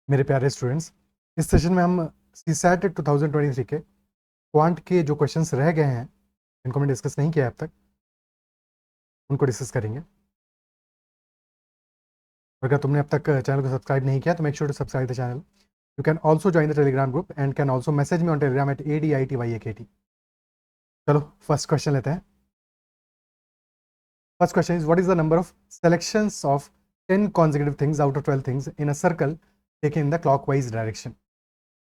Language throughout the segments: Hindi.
मेरे प्यारे स्टूडेंट्स, इस सेशन में हम सीसैट 2023 के क्वांट के जो क्वेश्चंस रह गए हैं, इनको हमने डिस्कस नहीं किया अब तक, उनको डिस्कस करेंगे। अगर तुमने अब तक चैनल को सब्सक्राइब नहीं किया तो make sure to subscribe the channel. You can also join the Telegram group and can also message me on Telegram at ADITYAKT। चलो फर्स्ट क्वेश्चन लेते हैं। First question is what is the number of selections of 10 consecutive things out of 12 things in a circle taken in the clockwise direction.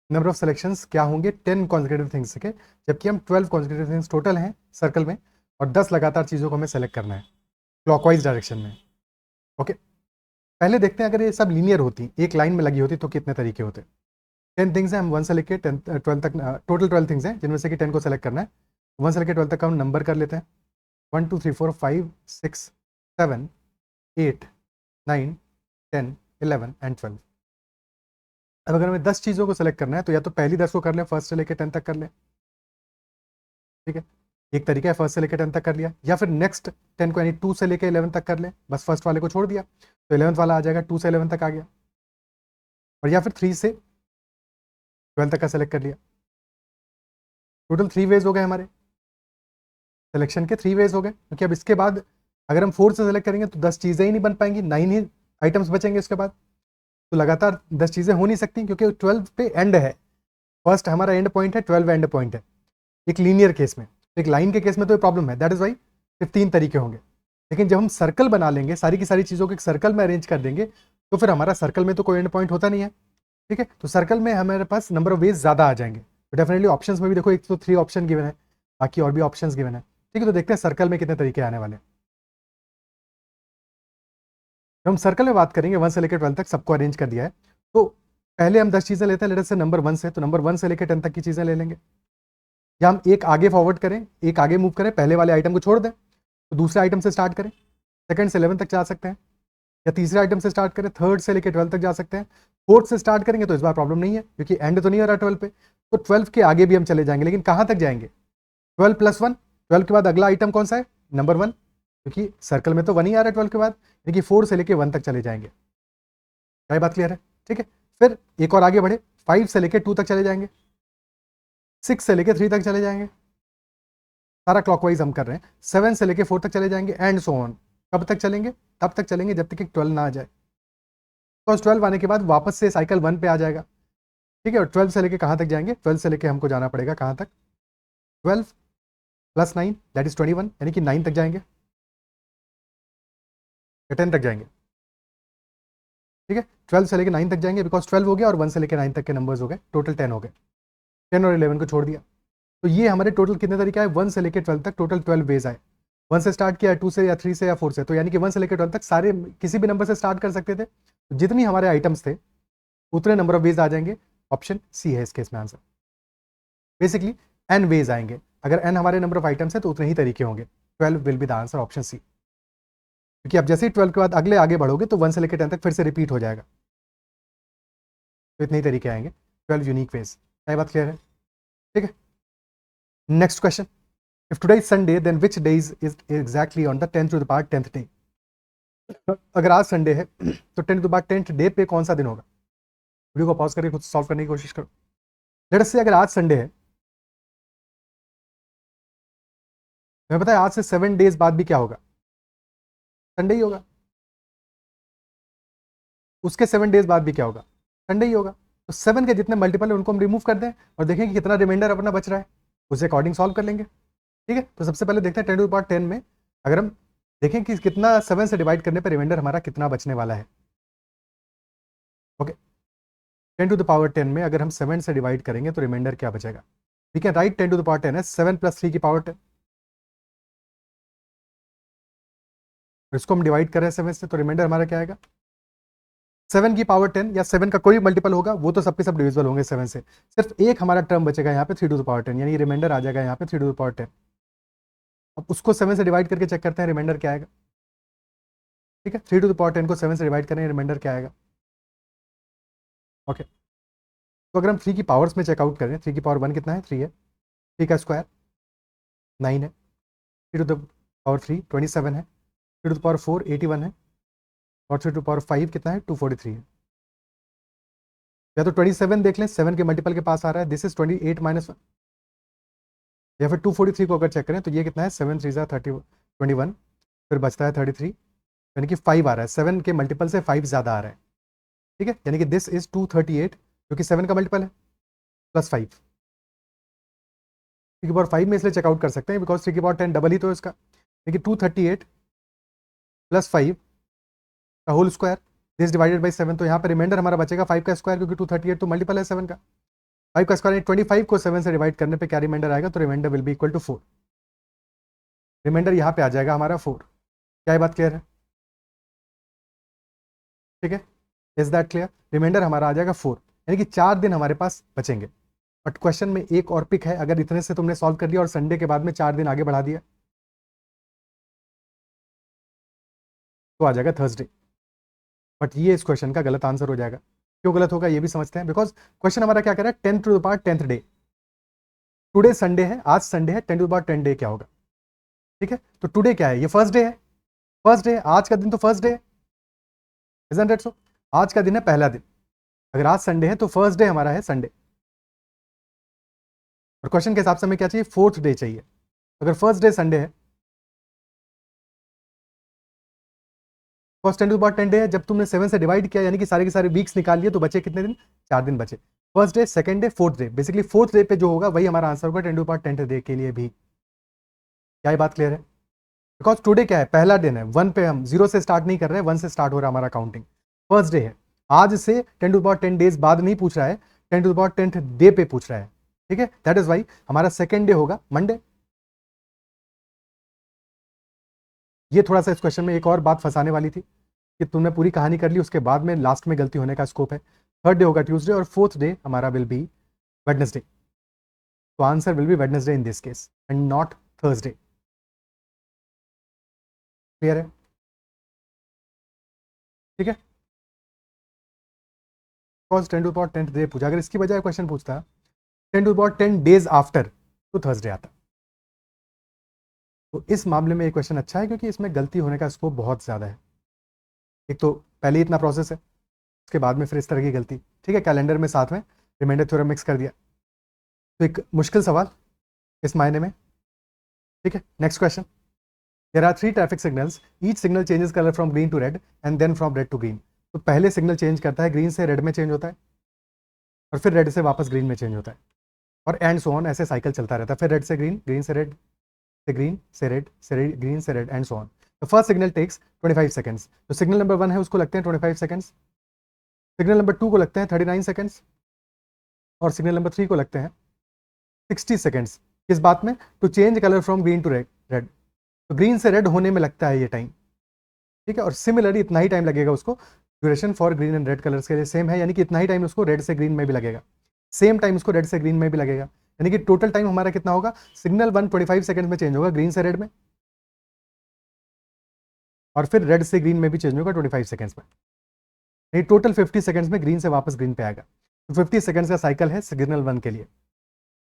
Number of selections क्या होंगे 10 कॉन्जिक्यूटिव थिंग्स के, जबकि हम 12 कॉन्जिक्यूटिव थिंग्स टोटल हैं सर्कल में और 10 लगातार चीज़ों को हमें सेलेक्ट करना है क्लॉकवाइज डायरेक्शन में। ओके, पहले देखते हैं अगर ये सब लीनियर होती, एक लाइन में लगी होती तो कितने तरीके होते। 10 थिंग्स हैं, हम 1 से लेके 12 तक, टोटल 12 थिंग्स हैं जिनमें से कि 10 को सेलेक्ट करना है। 1 से लेके 12 तक का हम नंबर कर लेते हैं। 1 2 3 4 5 6 7 8 9 10 11 एंड 12। अब अगर हमें 10 चीज़ों को सेलेक्ट करना है तो या तो पहली 10 को कर लें, फर्स्ट से लेकर 10 तक कर लें। ठीक है, एक तरीका है फर्स्ट से लेकर 10 तक कर लिया, या फिर नेक्स्ट 10 को यानी 2 से लेकर 11 तक कर लें, बस फर्स्ट वाले को छोड़ दिया तो 11th वाला आ जाएगा, 2 से 11 तक आ गया। और या फिर 3 से 12 तक का सेलेक्ट कर लिया। टोटल 3 वेज हो गए हमारे सिलेक्शन के, 3 वेज हो गए, क्योंकि अब इसके बाद अगर हम 4 से सेलेक्ट करेंगे तो 10 चीज़ें ही नहीं बन पाएंगी, 9 ही आइटम्स बचेंगे उसके बाद। तो लगातार 10 चीज़ें हो नहीं सकती क्योंकि 12 पे एंड है, फर्स्ट हमारा एंड पॉइंट है, 12 एंड पॉइंट है एक लीनियर केस में। एक लाइन के केस में तो ये प्रॉब्लम है, दैट इज वाई 15 तरीके होंगे। लेकिन जब हम सर्कल बना लेंगे, सारी की सारी चीज़ों को एक सर्कल में अरेंज कर देंगे, तो फिर हमारा सर्कल में तो कोई एंड पॉइंट होता नहीं है। ठीक है, तो सर्कल में हमारे पास नंबर ऑफ वेज ज़्यादा आ जाएंगे। तो डेफिनेटली ऑप्शंस में भी देखो, एक तो 3 ऑप्शन गिवन है, बाकी और भी ऑप्शंस गिवन है। ठीक है, तो देखते हैं सर्कल में कितने तरीके आने वाले हैं। जब हम सर्कल में बात करेंगे 1 से लेकर 12 तक सबको अरेंज कर दिया है, तो पहले हम 10 चीज़ें लेते हैं, लेटर से नंबर 1 से, तो नंबर 1 से लेकर 10 तक की चीज़ें ले लेंगे। या हम एक आगे फॉरवर्ड करें, एक आगे मूव करें, पहले वाले आइटम को छोड़ दें तो दूसरे आइटम से स्टार्ट करें, सेकंड से 11 तक जा सकते हैं, या तीसरे आइटम से स्टार्ट करें, थर्ड से लेकर 12 तक जा सकते हैं। फोर्थ से स्टार्ट करेंगे तो इस बार प्रॉब्लम नहीं है क्योंकि एंड तो नहीं हो रहा 12 पे, तो 12 के आगे भी हम चले जाएंगे, लेकिन कहां तक जाएंगे? 12 + 1, 12 के बाद अगला आइटम कौन सा है? नंबर 1, क्योंकि सर्कल में तो 1 ही आ रहा है 12 के बाद, यानी कि 4 से लेकर 1 तक चले जाएंगे। क्या बात क्लियर है? ठीक है, फिर एक और आगे बढ़े, 5 से लेकर 2 तक चले जाएंगे, 6 से लेकर 3 तक चले जाएंगे, सारा क्लॉकवाइज हम कर रहे हैं। 7 से लेकर 4 तक चले जाएंगे एंड सो ऑन। कब तक चलेंगे? तब तक चलेंगे जब तक कि 12 ना आ जाए, तो 12 आने के बाद वापस से साइकिल 1 पे आ जाएगा। ठीक है, और 12 से लेके कहाँ तक जाएंगे? 12 से लेके हमको जाना पड़ेगा कहाँ तक? 12 + 9 दैट इज 21, यानी कि 9 तक जाएंगे या 10 तक जाएंगे। ठीक है, 12 से लेके 9 तक जाएंगे बिकॉज 12 हो गया और 1 से लेके 9 तक के नंबर्स हो गए, टोटल 10 हो गए। 10 और 11 को छोड़ दिया, तो ये हमारे टोटल कितने तरीके आए? 1 से लेके 12 तक टोटल 12 वेज आए। 1 से स्टार्ट किया, 2 से या 3 से या 4 से, तो यानी कि 1 से लेकर 12 तक सारे किसी भी नंबर से स्टार्ट कर सकते थे। तो जितनी हमारे आइटम्स थे उतने नंबर ऑफ वेज आ जाएंगे। ऑप्शन सी है इस केस में आंसर। बेसिकली n वेज आएंगे, अगर n हमारे नंबर ऑफ आइटम्स है तो उतने ही तरीके होंगे। 12 will be the answer, option C. क्योंकि अब जैसे ही 12 के बाद अगले आगे बढ़ोगे तो 1 से लेकर 10 तक फिर से रिपीट हो जाएगा, तो इतने ही तरीके आएंगे, 12 यूनिक वेज। क्या बात क्लियर है? ठीक है, next question. If today is Sunday then which days is exactly on the 10⁻10th day. अगर आज संडे है तो 10⁻10th डे पे कौन सा दिन होगा? वीडियो को पॉज करके खुद सॉल्व करने की कोशिश करो। लेट अस से अगर आज संडे है, मैं पता है आज से 7 डेज बाद भी क्या होगा? संडे ही होगा। उसके 7 डेज बाद भी क्या होगा? संडे ही होगा। तो 7 के जितने मल्टीपल है उनको हम रिमूव कर दें और देखें कि कितना रिमाइंडर अपना बच रहा है, उसे अकॉर्डिंग सॉल्व कर लेंगे। ठीक है, तो सबसे पहले देखते हैं 10⁻10 में अगर हम देखें कि कितना 7 से डिवाइड करने पर रिमाइंडर हमारा कितना बचने वाला है। ओके, 10⁻10 में अगर हम 7 से डिवाइड करेंगे तो रिमाइंडर क्या बचेगा? ठीक है, राइट, 10⁻10 है 7 + 3 की पावर 10। इसको हम डिवाइड कर रहे हैं 7 से, तो रिमाइंडर हमारा क्या आएगा? 7 की पावर 10 या 7 का कोई मल्टीपल होगा वो तो सबके सब डिविजिबल होंगे 7 से। सिर्फ एक हमारा टर्म बचेगा यहाँ पे 3⁻10, यानी रिमाइंडर आ जाएगा यहाँ पे 3⁻10। अब उसको 7 से डिवाइड करके चेक करते हैं रिमाइंडर क्या आएगा। ठीक है, 3⁻10 को 7 से डिवाइड करें, रिमाइंडर क्या आएगा? ओके, तो अगर हम 3 की पावर्स में चेकआउट करें, 3 की पावर 1 कितना है? 3 है, 3 का स्क्वायर 9 है, 3⁻3 27 है, 3⁻4 81 है, और 3⁻5 कितना है? 243 है। या तो 27 देख लें, 7 के मल्टीपल के पास आ रहा है, दिस इज 28 माइनस 1, या फिर 243 को अगर चेक करें तो ये कितना है, 7 3 21, फिर बचता है 33, यानी कि 5 आ रहा है, 7 के मल्टीपल से 5 ज़्यादा आ रहा है, ठीक है, यानी कि दिस इज 238 जो कि 7 का मल्टीपल है प्लस 5, 3/5 में इसलिए चेकआउट कर सकते हैं बिकॉज 3/10 डबल ही तो है इसका, देखिए 238 प्लस 5 का whole square, this divided by 7, तो यहाँ पर रिमाइंडर हमारा बचेगा 5 का स्क्वायर, क्योंकि 238 तो मल्टीपल है 7 का, 5 का स्क्वायर 25 को 7 से डिवाइड करने पे क्या रिमाइंडर आएगा, तो reminder will be equal to 4, reminder यहाँ पे आ जाएगा हमारा 4, क्या ये बात क्लियर है, ठीक है, इज दैट क्लियर, रिमाइंडर हमारा आ जाएगा 4, यानी कि 4 दिन हमारे पास बचेंगे, बट क्वेश्चन में एक और पिक है, अगर इतने से तुमने सॉल्व कर लिया और संडे के बाद में 4 दिन आगे बढ़ा दिया तो आ जाएगा थर्सडे, बट ये इस क्वेश्चन का गलत आंसर हो जाएगा, क्यों गलत होगा ये भी समझते हैं, बिकॉज क्वेश्चन हमारा क्या कर रहा है, 10 to the power 10th day, today Sunday है, आज संडे है, 10 टू द पावर 10 डे क्या होगा, ठीक है, तो टुडे क्या है, ये फर्स्ट डे है, फर्स्ट डे आज का दिन तो फर्स्ट डे है, इजंट इट सो, आज का दिन है पहला दिन, अगर आज संडे है तो फर्स्ट डे हमारा है संडे, और क्वेश्चन के हिसाब से हमें क्या चाहिए, फोर्थ डे चाहिए, अगर फर्स्ट डे संडे है, फर्स्ट 10 टू पावर 10 डे है, जब तुमने 7 से डिवाइड किया यानी कि सारे के सारे वीक्स निकाल लिए, तो बचे कितने दिन, 4 दिन बचे, first day, second day, fourth day, basically fourth day पे जो होगा वही हमारा आंसर होगा 10 टू पावर 10 डे के लिए भी, क्या ये बात क्लियर है, बिकॉज टुडे क्या है, पहला दिन है, 1 पे हम 0 से स्टार्ट नहीं कर रहे हैं, 1 से स्टार्ट हो रहा है हमारा काउंटिंग, फर्स्ट डे है, आज से 10 टू पावर 10 डेज बाद नहीं पूछ रहा है, 10 टू पावर 10th डे पे पूछ रहा है, ठीक है, दैट इज वाई हमारा सेकंड डे होगा मंडे, ये थोड़ा सा इस क्वेश्चन में एक और बात फंसाने वाली थी कि तुमने पूरी कहानी कर ली, उसके बाद में लास्ट में गलती होने का स्कोप है, थर्ड डे होगा ट्यूसडे और फोर्थ डे हमारा विल बी वेडनेसडे, तो answer will B Wednesday in this case and not Thursday, clear है, ठीक है, because 10 to power 10th day पूछा, अगर इसकी बजाय क्वेश्चन पूछता 10 टू पावर 10 डेज आफ्टर तो थर्सडे आता, तो इस मामले में ये क्वेश्चन अच्छा है क्योंकि इसमें गलती होने का स्कोप बहुत ज़्यादा है, एक तो पहले ही इतना प्रोसेस है, उसके बाद में फिर इस तरह की गलती, ठीक है, कैलेंडर में साथ में रिमाइंडर थ्योरम मिक्स कर दिया, तो एक मुश्किल सवाल इस मायने में, ठीक है, next question, there are 3 traffic signals, each signal changes colour from green to red and then from red to green, तो पहले सिग्नल चेंज करता है, ग्रीन से रेड में चेंज होता है और फिर रेड से वापस ग्रीन में चेंज होता है, और एंड सो ऑन, ऐसे साइकिल चलता रहता है, फिर रेड से ग्रीन, ग्रीन से रेड, से ग्रीन, से रेड, से रेड, ग्रीन से red and so on, the first signal takes 25 seconds, तो सिग्नल नंबर 1 है उसको लगते हैं 25 सेकंड्स, सिग्नल नंबर 2 को लगते हैं 39 सेकंड्स, और सिग्नल नंबर 3 को लगते हैं 60 सेकंड्स, किस बात में, to change colour from green to red, red, तो ग्रीन से रेड होने में लगता है ये टाइम, ठीक है, और सिमिलरली इतना ही टाइम लगेगा उसको, duration for green and red colours के लिए सेम है, यानी कि इतना ही टाइम उसको रेड से ग्रीन में भी लगेगा, सेम टाइम उसको रेड से ग्रीन में भी लगेगा, यानी कि टोटल टाइम हमारा कितना होगा, सिग्नल 1 25 सेकंड में चेंज होगा ग्रीन से रेड में, और फिर रेड से ग्रीन में भी चेंज होगा 25 सेकंड्स में, नहीं टोटल 50 सेकंड्स में ग्रीन से वापस ग्रीन पे आएगा, तो 50 सेकंड्स का साइकिल है सिग्नल 1 के लिए,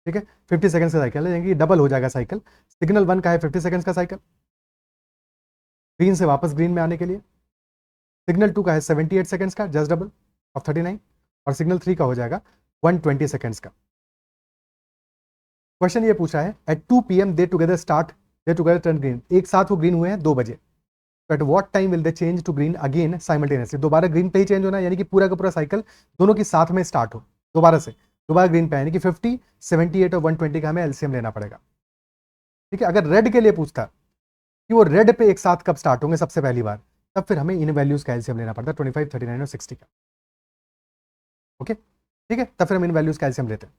ठीक है, 50 सेकंड्स का साइकिल है, यानी कि डबल हो जाएगा साइकिल, सिग्नल 1 का है 50 सेकंड्स का साइकिल ग्रीन से वापस ग्रीन में आने के लिए, सिग्नल 2 का है 78 सेकंड्स का जस्ट डबल ऑफ 39, और सिग्नल 3 का हो जाएगा 120 सेकंड्स का, क्वेश्चन ये पूछा है at 2 PM they together start, they together turn green, एक साथ वो ग्रीन हुए हैं 2 बजे, तो at what time will they change to green again simultaneously, दोबारा ग्रीन पे ही चेंज होना है, यानी कि पूरा का पूरा साइकिल दोनों की साथ में स्टार्ट हो, दोबारा से दोबारा ग्रीन पे, यानी कि 50 78 और 120 का हमें एलसीएम लेना पड़ेगा, ठीक है, अगर रेड के लिए पूछता कि वो रेड पे एक साथ कब स्टार्ट होंगे सबसे पहली बार, तब फिर हमें इन वैल्यूज का एलसीएम लेना पड़ता है 25 39 और 60 का, ओके, ठीक है, तब फिर हम इन वैल्यूज का एलसीएम लेते हैं,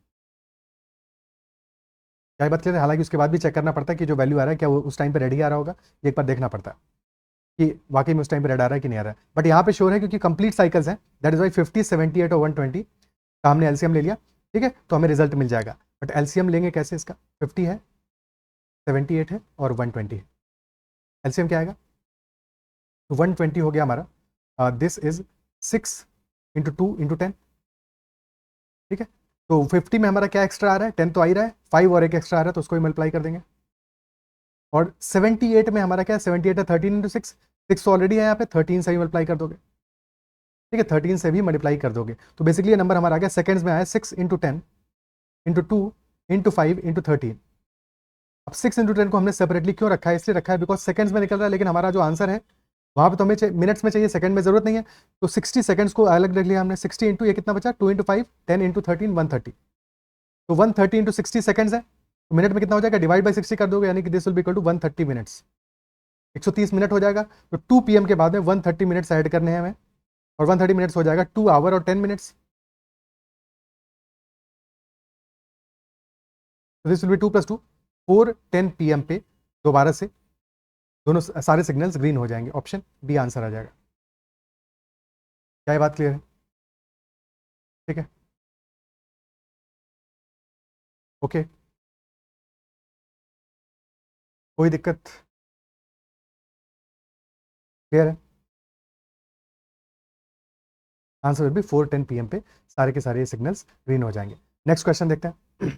क्या बात क्लियर है, हालांकि उसके बाद भी चेक करना पड़ता है कि जो वैल्यू आ रहा है क्या वो उस टाइम पे रेड ही आ रहा होगा, ये एक बार देखना पड़ता है कि वाकई में उस टाइम पे रेड आ रहा है कि नहीं आ रहा है, बट यहाँ पे श्योर है क्योंकि कंप्लीट साइकिल्स हैं, दैट इज वाई 50 78 और 120 का हमने एलसीएम ले लिया, ठीक है, तो हमें रिजल्ट मिल जाएगा, बट एलसीएम लेंगे कैसे, इसका 50 है 78 है और 120 है, एलसीएम क्या आएगा, तो 120 हो गया हमारा, दिस इज 6 इंटू 2 इंटू 10, ठीक है, तो 50 में हमारा क्या एक्स्ट्रा आ रहा है, 10 तो आ ही रहा है, 5 और एक एक्स्ट्रा आ रहा है तो उसको ही मल्टीप्लाई कर देंगे, और 78 में हमारा क्या है, 78 है 13 इंटू 6, 6 तो ऑलरेडी है यहाँ पे, 13 से ही मल्टीप्लाई कर दोगे, ठीक है, 13 से भी मल्टीप्लाई कर दोगे तो बेसिकली ये नंबर हमारा आ गया सेकंड्स में आया 6 इंटू 10 इंटू 2 इंटू 5 इंटू 13। अब 6 इंटू 10 को हमने सेपरेटली क्यों रखा है, इसलिए रखा है बिकॉज सेकंड्स में निकल रहा है, लेकिन हमारा जो आंसर है वहाँ पे तो हमें मिनट्स में चाहिए, सेकंड में जरूरत नहीं है। तो 60 सेकंड्स को अलग रख लिया हमने, 60 इंटू ये कितना बचा 2 इंटू 5 10 इंटू 13 130। तो 130 इंटू 60 सेकंड्स है, तो मिनट में कितना हो जाएगा, डिवाइड बाई 60 कर दोगे, यानी कि this will be equal to 130 minutes, 130 minute हो जाएगा। तो 2 PM के बाद में 130 मिनट्स ऐड करने हैं हमें, और 130 मिनट्स हो जाएगा 2 आवर और 10 minutes. This will B 2 + 2 4 10 PM पे दोबारा से दोनों सारे सिग्नल्स ग्रीन हो जाएंगे। ऑप्शन बी आंसर आ जाएगा। क्या ये बात क्लियर है? ठीक है, ओके, कोई दिक्कत? क्लियर है? आंसर विल बी 4:10 PM पे सारे के सारे सिग्नल्स ग्रीन हो जाएंगे। नेक्स्ट क्वेश्चन देखते हैं।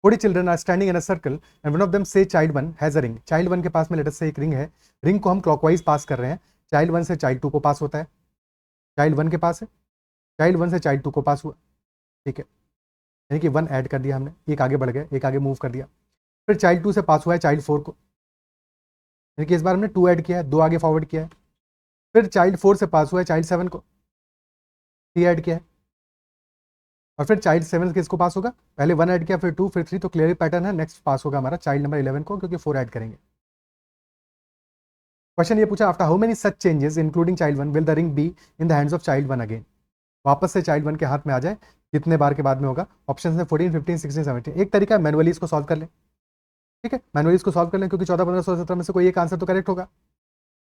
40 children are standing in a circle and one of them say child 1 has a ring. Child 1 के पास में लेटर से एक रिंग है, रिंग को हम क्लॉकवाइज पास कर रहे हैं, चाइल्ड 1 से चाइल्ड 2 को पास होता है, चाइल्ड 1 के पास है, चाइल्ड 1 से चाइल्ड 2 को पास हुआ, ठीक है, यानी कि 1 ऐड कर दिया हमने, एक आगे बढ़ गया, एक आगे मूव कर दिया। फिर चाइल्ड 2 से पास हुआ है चाइल्ड 4 को, यानी कि इस बार हमने 2 ऐड किया है, 2 आगे फॉरवर्ड किया है। फिर चाइल्ड 4 से पास हुआ है चाइल्ड 7 को, 3 ऐड किया है। और फिर चाइल्ड 7 किसको पास होगा, पहले 1 ऐड किया, फिर 2, फिर 3, तो क्लियरली पैटर्न है, नेक्स्ट पास होगा हमारा चाइल्ड नंबर 11 को, क्योंकि 4 ऐड करेंगे। क्वेश्चन ये पूछा, after how many such changes including child 1 will the ring be in the hands of child 1 again. वापस से चाइल्ड 1 के हाथ में आ जाए कितने बार के बाद में होगा? ऑप्शन है 14 15 16 17। एक तरीका है मैनुअली इसको सॉल्व कर लें, ठीक है, मैनुअली इसको सॉल्व कर लें, क्योंकि 14 15 16 17 में से कोई एक आंसर तो करेक्ट होगा।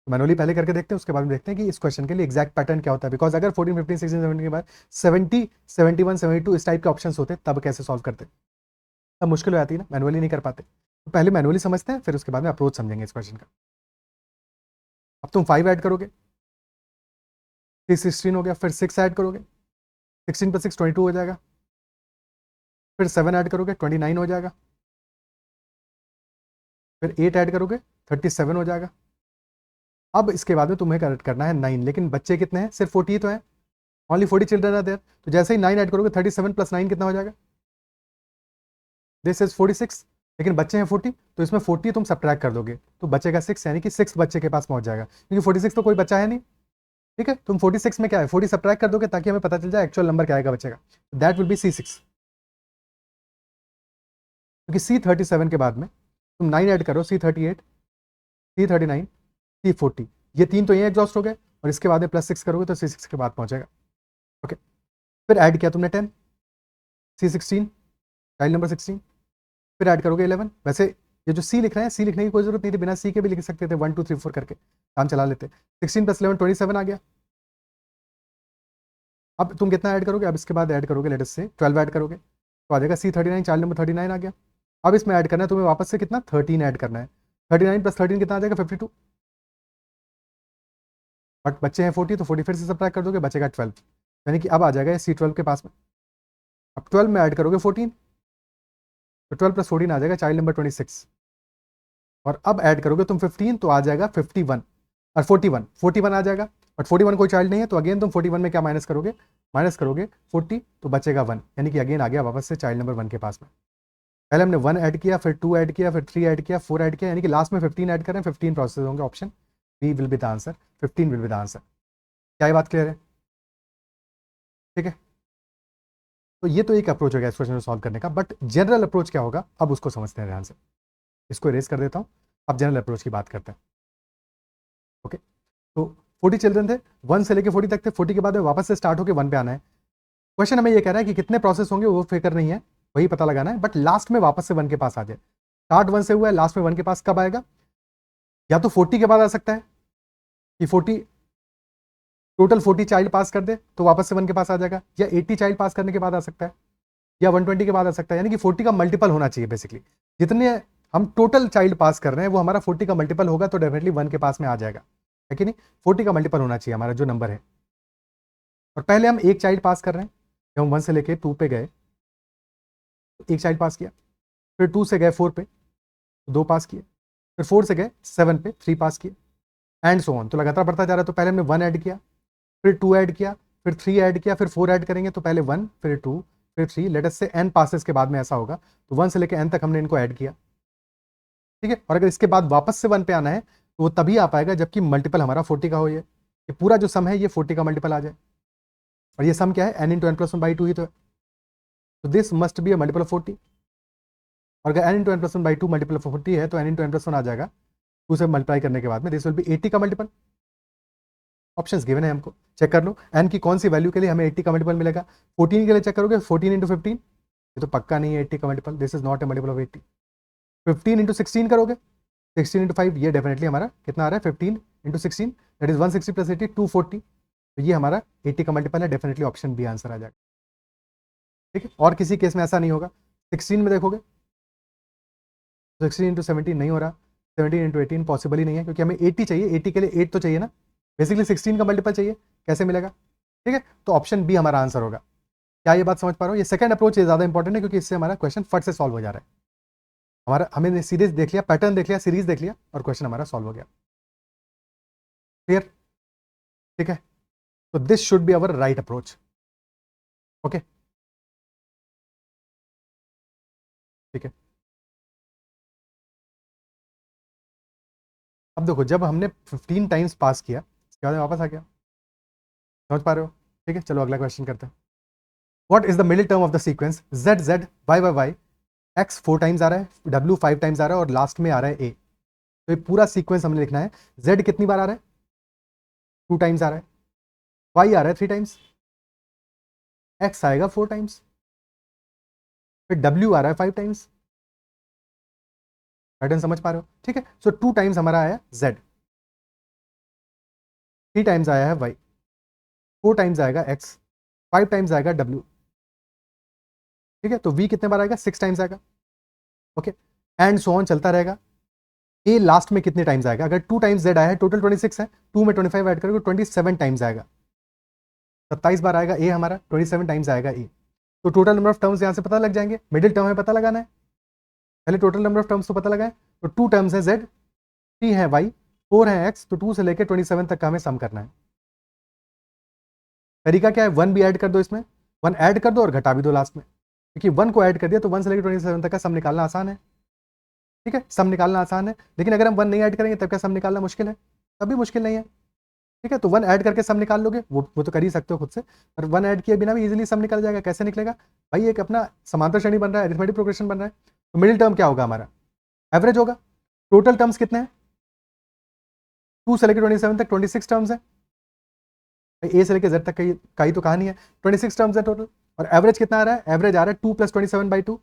तो मैनुअली पहले करके देखते हैं, उसके बाद में देखते हैं कि इस क्वेश्चन के लिए एग्जैक्ट पैटर्न क्या होता है। बिकॉज अगर 14 15 16 17 के बाद 70 71 72 इस टाइप के ऑप्शन होते तब कैसे सॉल्व करते, तब मुश्किल हो जाती है ना, मैनुअली नहीं कर पाते। तो पहले मैनुअली समझते हैं, फिर उसके बाद में अप्रोच समझेंगे इस क्वेश्चन का। अब तुम 5 ऐड करोगे, 16 हो गया, फिर 6 ऐड करोगे, 16 + 6 22 हो जाएगा, फिर 7 ऐड करोगे 29 हो जाएगा, फिर 8 ऐड करोगे 37 हो जाएगा। अब इसके बाद में तुम्हें करेक्ट करना है 9, लेकिन बच्चे कितने हैं, सिर्फ 40 तो हैं, ओनली 40 चिल्ड्रन आर देयर। तो जैसे ही 9 ऐड करोगे 37 + 9 कितना हो जाएगा, दिस इज 46, लेकिन बच्चे हैं 40, तो इसमें 40 तुम सब्ट्रैक्ट कर दोगे तो बचेगा 6, यानी कि 6 बच्चे के पास पहुंच जाएगा, क्योंकि 46 तो कोई बच्चा है नहीं, ठीक है। तुम 46 में क्या है 40 सब्ट्रैक्ट कर दोगे, ताकि हमें पता चल जाए एक्चुअल नंबर क्या आएगा बच्चे का, दैट विल बी C6। क्योंकि C37 के बाद में तुम 9 ऐड करो, C38 C39 C40, ये 3 तो ये एग्जॉस्ट हो गए, और इसके बाद में +6 करोगे तो C6 के बाद पहुंचेगा, ओके। फिर ऐड किया तुमने 10, C16 चाइल्ड नंबर 16, फिर ऐड करोगे 11। वैसे ये जो C लिख रहे हैं, C लिखने की कोई जरूरत नहीं थी, बिना C के भी लिख सकते थे, 1 2 3 4 करके काम चला लेते। 16 + 11 27 आ गया। अब तुम कितना ऐड करोगे, अब इसके बाद ऐड करोगे लेटेस्ट से 12 ऐड करोगे, तो आ जाएगा C39 चाइल्ड नंबर 39 आ गया। अब इसमें ऐड करना है तुम्हें वापस से कितना 13 ऐड करना है, 39 + 13 कितना आ जाएगा 52, बट बच्चे हैं 40, तो 40 फिर से सब्ट्रैक्ट कर दोगे, बचेगा 12, यानी कि अब आ जाएगा C12 के पास में। अब 12 में ऐड करोगे 14, तो 12 + 14 आ जाएगा चाइल्ड नंबर 26, और अब ऐड करोगे तुम 15, तो आ जाएगा 51 और 41 आ जाएगा, बट 41 कोई चाइल्ड नहीं है, तो अगेन तुम 41 में क्या माइनस करोगे, 40, तो बचेगा 1, यानी कि अगेन आ गया वापस से चाइल्ड नंबर 1 के पास में। पहले हमने 1 ऐड किया, फिर 2 ऐड किया, फिर 3 ऐड किया, 4 ऐड किया, यानी कि लास्ट में 15 ऐड करें, 15 प्रोसेस होंगे। Option B will be the answer, 15 will be the answer. क्या ये बात क्लियर है? ठीक है, तो ये तो एक अप्रोच हो गया इस क्वेश्चन को सॉल्व करने का, बट जनरल अप्रोच क्या होगा अब उसको समझते हैं ध्यान से। इसको इरेज कर देता हूँ, अब जनरल अप्रोच की बात करते हैं, ओके। तो 40 चिल्ड्रन थे, 1 से लेकर 40 तक थे, 40 के बाद में वापस से स्टार्ट होकर 1 पे आना है। क्वेश्चन हमें ये कह रहा है कि कितने प्रोसेस होंगे वो फिक्र नहीं है, वही पता लगाना है, बट लास्ट में वापस से 1 के पास आ जाए। स्टार्ट 1 से हुआ है, लास्ट में 1 के पास कब आएगा, या तो 40 के बाद आ सकता है कि 40 टोटल 40 चाइल्ड पास कर दे तो वापस से 1 के पास आ जाएगा, या 80 चाइल्ड पास करने के बाद आ सकता है, या 120 के बाद आ सकता है, यानी कि 40 का मल्टीपल होना चाहिए। बेसिकली जितने हम टोटल चाइल्ड पास कर रहे हैं वो हमारा 40 का मल्टीपल होगा, तो डेफिनेटली 1 के पास में आ जाएगा, है कि नहीं। 40 का मल्टीपल होना चाहिए हमारा जो नंबर है, और पहले हम एक चाइल्ड पास कर रहे हैं, जब हम 1 से लेके 2 पे गए तो एक चाइल्ड पास किया, फिर 2 से गए 4 पे 2 पास किए, फिर 4 से गए 7 पे 3 पास किए, एंड सो ऑन, तो लगातार बढ़ता जा रहा है। तो पहले हमने 1 ऐड किया, फिर 2 ऐड किया, फिर 3 ऐड किया, फिर 4 ऐड करेंगे, तो पहले 1 फिर 2 फिर 3, लेट अस से n पासेस के बाद में ऐसा होगा, तो 1 से लेकर n तक हमने इनको ऐड किया, ठीक है। और अगर इसके बाद वापस से 1 पे आना है तो वो तभी आ पाएगा जबकि मल्टीपल हमारा 40 का हो, ये पूरा जो सम है ये 40 का मल्टीपल आ जाए। और ये सम क्या है, n into n plus one by two ही तो है, तो this must be a multiple of 40। और अगर n into n plus one by two multiple of 40 है तो n into n plus one आ जाएगा, 2 से मल्टीप्लाई करने के बाद में दिस विल बी 80 का मल्टीपल। ऑप्शंस गिवन है, हमको चेक कर लो n की कौन सी वैल्यू के लिए हमें 80 का मल्टीपल मिलेगा। 14 के लिए चेक करोगे, 14 इंटू 15, ये तो पक्का नहीं है 80 का multiple, this is not a multiple of 80। 15 into 16 करोगे, 16 इंटू 5, ये डेफिनेटली हमारा कितना आ रहा है, 15 इंटू 16, दैट इज 160 प्लस 80 240, तो ये हमारा 80 का मल्टीपल है, डेफिनेटली ऑप्शन बी आंसर आ जाएगा, ठीक है। और किसी केस में ऐसा नहीं होगा। 16 में देखोगे 16 इंटू 17 नहीं हो रहा, 17 इंटू 18 पॉसिबल ही नहीं है, क्योंकि हमें 80 चाहिए, 80 के लिए 8 तो चाहिए ना, बेसिकली 16 का मल्टीपल चाहिए, कैसे मिलेगा, ठीक है। तो ऑप्शन बी हमारा आंसर होगा। क्या ये बात समझ पा रहे हो? ये सेकंड अप्रोच ज़्यादा इंपॉर्टेंट है, क्योंकि इससे हमारा क्वेश्चन फट से सॉल्व हो जा रहा है। हमारा हमने सीरीज देख लिया, पैटर्न देख लिया, सीरीज देख लिया, और क्वेश्चन हमारा सॉल्व हो गया। क्लियर? ठीक है, तो this should be our right approach. Okay, ठीक है। अब देखो, जब हमने 15 टाइम्स पास किया, उसके बाद में वापस आ गया, समझ पा रहे हो? ठीक है, चलो अगला क्वेश्चन करते हैं। What is the middle term of the sequence Z Z Y Y Y, X 4 times आ रहा है, डब्ल्यू 5 टाइम्स आ रहा है, और लास्ट में आ रहा है ए। तो ये पूरा सीक्वेंस हमने लिखना है। जेड कितनी बार आ रहा है, 2 टाइम्स आ रहा है, वाई आ रहा है 3 टाइम्स, एक्स आएगा 4 टाइम्स, फिर डब्ल्यू आ रहा है 5 टाइम्स। पैटर्न समझ पा रहे हो? ठीक है, सो 2 टाइम्स हमारा आया जेड, 3 टाइम्स आया है वाई, 4 टाइम्स आएगा एक्स, 5 टाइम्स आएगा डब्ल्यू, ठीक है। तो वी कितने बार आएगा, 6 टाइम्स आएगा, ओके, एंड सो ऑन चलता रहेगा। ए लास्ट में कितने टाइम्स आएगा, अगर 2 टाइम्स जेड आया है, टोटल 26 है, 2 में 25 ऐड करोगे 27 टाइम्स आएगा, 27 बार आएगा ए हमारा, 27 टाइम्स आएगा ए। तो टोटल नंबर ऑफ टर्म्स यहां से पता लग जाएंगे, मिडिल टर्म हमें पता लगाना है, पहले टोटल नंबर ऑफ टर्म्स तो पता लगाए। तो 2 टर्म्स है जेड, 3 है वाई, 4 है एक्स, तो 2 से लेकर 27 तक का हमें सम करना है। तरीका क्या है, 1 भी ऐड कर दो इसमें, 1 ऐड कर दो और घटा भी दो लास्ट में, क्योंकि 1 को ऐड कर दिया तो 1 से लेकर 27 तक का सम निकालना आसान है, ठीक है, सम निकालना आसान है। लेकिन अगर हम 1 नहीं ऐड करेंगे तब क्या सम निकालना मुश्किल है, तभी मुश्किल नहीं है, ठीक है। तो 1 ऐड करके सम निकाल लोगे, वो तो कर ही सकते हो खुद से, पर 1 ऐड किए बिना भी इजीली सम निकल जाएगा। कैसे निकलेगा भाई, एक अपना समांतर श्रेणी बन रहा है, अरिथमेटिक प्रोग्रेशन बन रहा है, तो मिडिल टर्म क्या होगा हमारा, एवरेज होगा। टोटल टर्म्स कितने हैं, 2 से लेकर 27 तक 26 टर्म्स है, ए से लेकर जेड तक का ही तो कहानी है, 26 टर्म्स है टोटल। और एवरेज कितना आ रहा है, एवरेज आ रहा है 2 plus 27/2,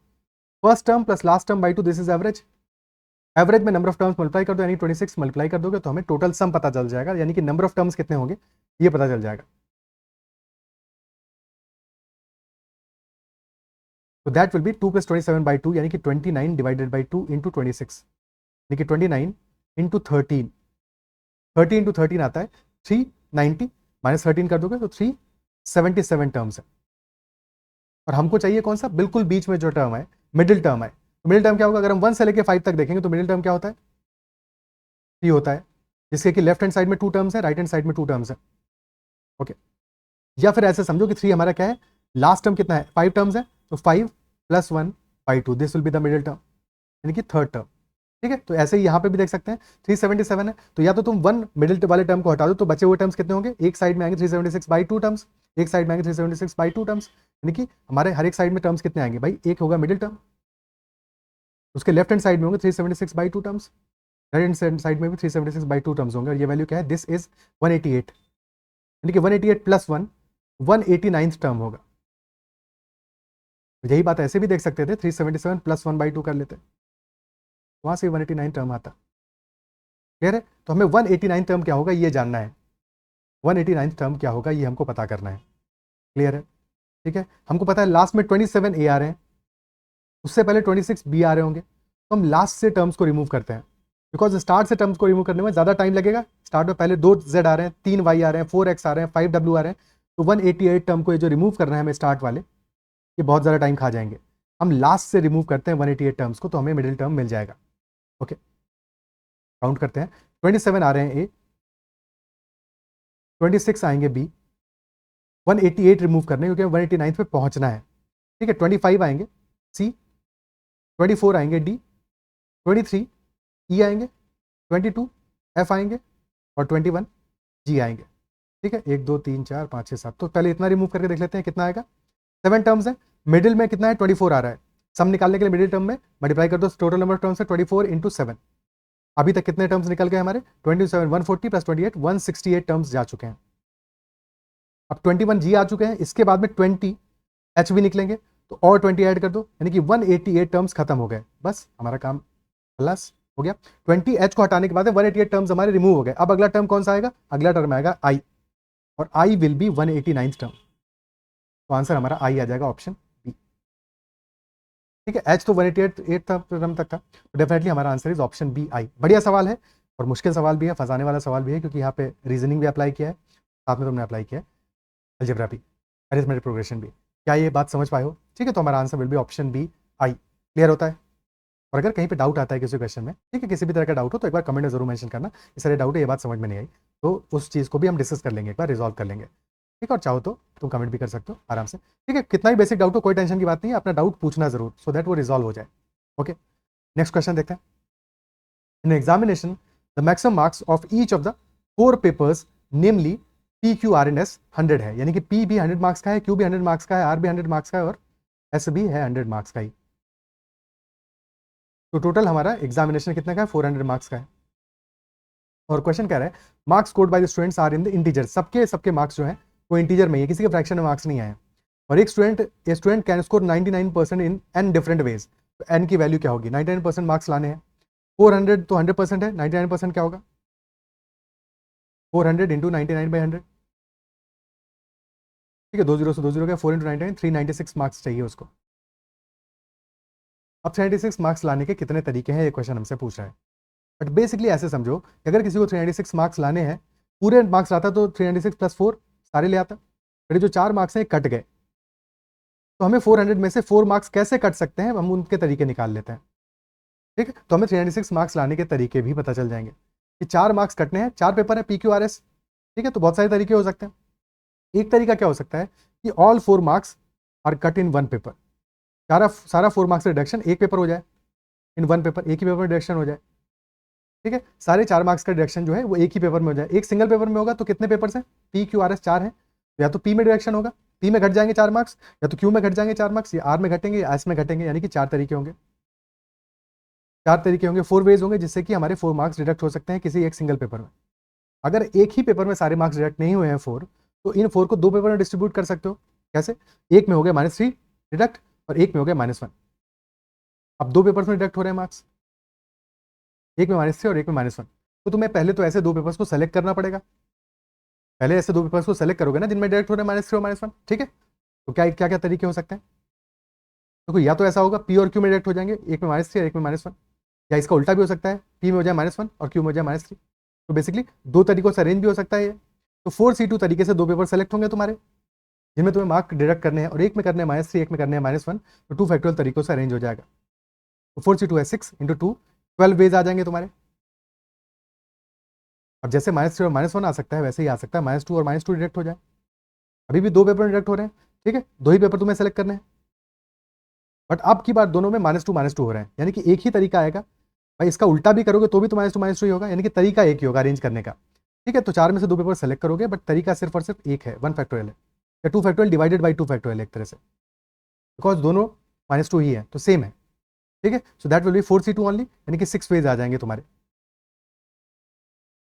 first term plus last term by 2, this is average. Average में नंबर ऑफ टर्म्स मल्टीप्लाई कर दो, यानी 26 मल्टीप्लाई कर दोगे तो हमें टोटल सम पता चल जाएगा, यानी कि नंबर ऑफ टर्म्स कितने होंगे ये पता चल जाएगा। तो दैट विल बी 2 प्लस 27/2, यानी कि 29 डिवाइडेड बाई 2 इंटू 26, यानी कि 29 इंटू 13, 30 इंटू 13 आता है 390, माइनस 13 कर दोगे तो 377 टर्म्स है। और हमको चाहिए कौन सा, बिल्कुल बीच में जो टर्म है, मिडिल टर्म है। तो मिडिल टर्म क्या होगा, अगर हम 1 से लेकर 5 तक देखेंगे तो मिडिल टर्म क्या होता है, 3 होता है, जिसके कि लेफ्ट हैंड साइड में 2 टर्म्स है, राइट हैंड साइड में 2 टर्म्स है, ओके। या फिर ऐसे समझो कि 3 हमारा क्या है, लास्ट टर्म कितना है, 5 टर्म्स है, तो 5 plus 1/2, this will be the middle term, यानी कि थर्ड टर्म, ठीक है। तो ऐसे ही यहाँ पे भी देख सकते हैं 377 है, तो या तो तुम 1 मिडिल वाले टर्म को हटा दो तो बचे हुए टर्म्स कितने होंगे, एक साइड में आएंगे 376/2 टर्म्स, एक साइड में आएंगे 376/2 टर्म्स, यानी कि हमारे हर एक साइड में टर्म्स कितने आएंगे भाई, एक होगा मिडिल टर्म, उसके लेफ्ट हैंड साइड में होंगे 376/2 टर्म्स, राइट हैंड साइड में भी 376/2 टर्म्स होंगे, और ये वैल्यू क्या है, दिस इज 188, यानी कि 188 प्लस 1 189th टर्म होगा। यही बात ऐसे भी देख सकते थे, 377 प्लस 1/2 कर लेते, वहां से 189 टर्म आता। क्लियर है? तो हमें 189 टर्म क्या होगा ये जानना है, 189 टर्म क्या होगा ये हमको पता करना है। क्लियर है? ठीक है, हमको पता है लास्ट में 27 ए आ रहे हैं, उससे पहले 26 बी आ रहे होंगे, तो हम लास्ट से टर्म्स को रिमूव करते हैं, बिकॉज स्टार्ट से टर्म्स को रिमूव करने में ज़्यादा टाइम लगेगा। स्टार्ट में पहले 2 जेड आ रहे हैं, 3 वाई आ रहे हैं, 4 एक्स आ रहे हैं, 5 डब्ल्यू आ रहे हैं, तो 188 टर्म को ये जो रिमूव करना है हमें स्टार्ट वाले, ये बहुत ज़्यादा टाइम खा जाएंगे। हम लास्ट से रिमूव करते हैं 188 टर्म्स को, तो हमें मिडिल टर्म मिल जाएगा। ओके, काउंट करते हैं, 27 आ रहे हैं ए, 26 आएंगे बी, 188 रिमूव करने क्योंकि 189 पे पहुंचना है, ठीक है। 25 आएंगे सी, 24 आएंगे डी, 23 ई आएंगे, 22 एफ आएंगे और 21 जी आएंगे, ठीक है। 1 2 3 4 5 6 7, तो पहले इतना रिमूव करके देख लेते हैं कितना आएगा। 7 टर्म्स है, मिडिल में कितना है 24 आ रहा है, सम निकालने के लिए मिडिल टर्म में मल्टीप्लाई कर दो, टोटल नंबर ऑफ टर्म्स है 24 इंटू 7। अभी तक कितने टर्म्स निकल गए हमारे 27, 140 प्लस 28 168 टर्म्स जा चुके हैं। अब 21 जी आ चुके हैं, इसके बाद में 20 एच भी निकलेंगे, तो और 20 ऐड कर दो, यानी कि 188 टर्म्स खत्म हो गए, बस हमारा काम प्लस हो गया। 20 एच को हटाने के बाद 188 टर्म्स हमारे रिमूव हो गए। अब अगला टर्म कौन सा आएगा, अगला टर्म आएगा आई, और आई विल बी 189 टर्म, तो आंसर हमारा आई आ जाएगा ऑप्शन बी, ठीक है। एच तो 188 टर्म तक था, तो डेफिनेटली हमारा answer is option B I. बढ़िया सवाल है और मुश्किल सवाल भी है, फंसाने वाला सवाल भी है, क्योंकि यहाँ पे रीजनिंग भी अप्लाई किया है, साथ में तुमने अप्लाई किया है अलजेब्रा भी, अरिथमेटिक प्रोग्रेशन भी। क्या ये बात समझ पाए हो, ठीक है। तो हमारा answer will be option B I. Clear होता है। और अगर कहीं पे डाउट आता है किसी क्वेश्चन में, ठीक है, किसी भी तरह का डाउट हो तो एक बार कमेंट में जरूर मेंशन करना, इस तरह डाउट है, ये बात समझ में नहीं आई, तो उस चीज़ को भी हम डिस्कस कर लेंगे, एक बार रिजॉल्व कर लेंगे, ठीक है। और चाहो तो तुम कमेंट भी कर सकते हो आराम से, ठीक है। कितना ही बेसिक डाउट हो कोई टेंशन की बात नहीं है, अपना डाउट पूछना जरूर, सो दैट वो रिजॉल्व हो जाए। ओके, नेक्स्ट क्वेश्चन देखते हैं। In examination the maximum marks of each of the 4 papers namely P Q R N S 100 है, यानी कि पी भी 100 मार्क्स का है, क्यू भी 100 मार्क्स का है, आर भी 100 मार्क्स का है और एस भी है 100 मार्क्स का ही। तो टोटल हमारा एग्जामिनेशन कितने का है, 400 मार्क्स का है। और क्वेश्चन कह रहा है marks scored by the students are in the integer, सबके मार्क्स जो है वो इंटीजर में है, किसी के फ्रैक्शन में मार्क्स नहीं आए। और एक student can score 99% in an different ways, तो एन की वैल्यू क्या होगी, 99% मार्क्स लाने हैं। 400 तो 100% है, 99% क्या होगा, 400 इंटू 99/100, ठीक है। 2 0 से 2 0 गया, 4 इंटू 99 396 मार्क्स चाहिए उसको। अब 396 मार्क्स लाने के कितने तरीके हैं, ये क्वेश्चन हमसे पूछ रहा है। बट बेसिकली ऐसे समझो कि अगर किसी को 396 मार्क्स लाने हैं, पूरे मार्क्स लाता तो 396 प्लस 4 सारे ले आता, फिर जो 4 मार्क्स हैं कट गए, तो हमें 400 में से 4 मार्क्स कैसे कट सकते हैं, हम उनके तरीके निकाल लेते हैं, ठीक है। तो हमें 396 मार्क्स लाने के तरीके भी पता चल जाएंगे कि 4 मार्क्स कटने हैं, 4 पेपर है पी क्यू आर एस, ठीक है। तो बहुत सारे तरीके हो सकते हैं। एक तरीका क्या हो सकता है कि all 4 marks are cut in 1 paper, सारा 4 मार्क्स रिडक्शन एक पेपर हो जाए, इन 1 पेपर, एक ही पेपर रिडक्शन हो जाए, ठीक है। सारे 4 मार्क्स का डिडक्शन जो है वो एक ही पेपर में हो जाए। एक सिंगल पेपर में होगा तो कितने पेपर्स हैं, पी क्यू आर एस 4 है, तो या तो पी में डिडक्शन होगा, पी में घट जाएंगे 4 मार्क्स, या तो क्यू में घट जाएंगे 4 मार्क्स, या आर में घटेंगे या एस में घटेंगे, यानी कि 4 तरीके होंगे, 4 तरीके होंगे, 4 वेज होंगे जिससे कि हमारे 4 मार्क्स डिडक्ट हो सकते हैं किसी एक सिंगल पेपर में। अगर एक ही पेपर में सारे मार्क्स डिडक्ट नहीं हुए हैं 4, तो इन 4 को 2 पेपर में डिस्ट्रीब्यूट कर सकते हो। कैसे, एक में हो गया -3 डिडक्ट और एक में हो गया -1। अब 2 पेपर्स में डिडक्ट हो रहे हैं मार्क्स, एक में -3 और एक में -1, तो तुम्हें पहले तो ऐसे 2 पेपर्स को सेलेक्ट करना पड़ेगा। पहले ऐसे 2 पेपर्स को सेलेक्ट करोगे ना जिनमें डायरेक्ट हो रहा है -3 और -1, ठीक है। तो क्या क्या क्या तरीके हो सकते हैं, तो या तो ऐसा होगा पी और क्यू में डायरेक्ट हो जाएंगे, एक में -3 और एक में -1, या इसका उल्टा भी हो सकता है, पी में हो जाए -1 और क्यू में हो जाए -3। तो बेसिकली 2 तरीकों से अरेंज भी हो सकता है ये। तो 4C2 तरीके से 2 पेपर सेलेक्ट होंगे तुम्हारे जिनमें तुम्हें मार्क डिडक्ट करने हैं, और एक में करने हैं -3, एक में करने हैं -1, तो 2 फैक्टोरियल तरीकों से अरेंज हो जाएगा। तो 4C2 है 6 इंटू 2, 12 वेज आ जाएंगे तुम्हारे। अब जैसे -3 और -1 आ सकता है, वैसे ही आ सकता है -2 और -2 डिडक्ट हो जाए। अभी भी 2 पेपर डिडक्ट हो रहे हैं, ठीक है, 2 ही पेपर तुम्हें सेलेक्ट करने हैं, बट अब की बार दोनों में -2 हो रहे हैं, यानी कि एक ही तरीका आएगा। भाई इसका उल्टा भी करोगे तो भी तो -2 ही होगा, यानी कि तरीका एक ही होगा अरेंज करने का, ठीक है। तो 4 में से 2 पेपर सेलेक्ट करोगे, बट तरीका सिर्फ और सिर्फ एक है, 1 फैक्टोरियल है, या 2 फैक्टोरियल डिवाइडेड बाई 2 फैक्टोरियल एक तरह से, बिकॉज दोनों -2 ही है तो सेम है, ठीक है। So that will B 4C2 only, यानी कि 6 वेज आ जाएंगे तुम्हारे।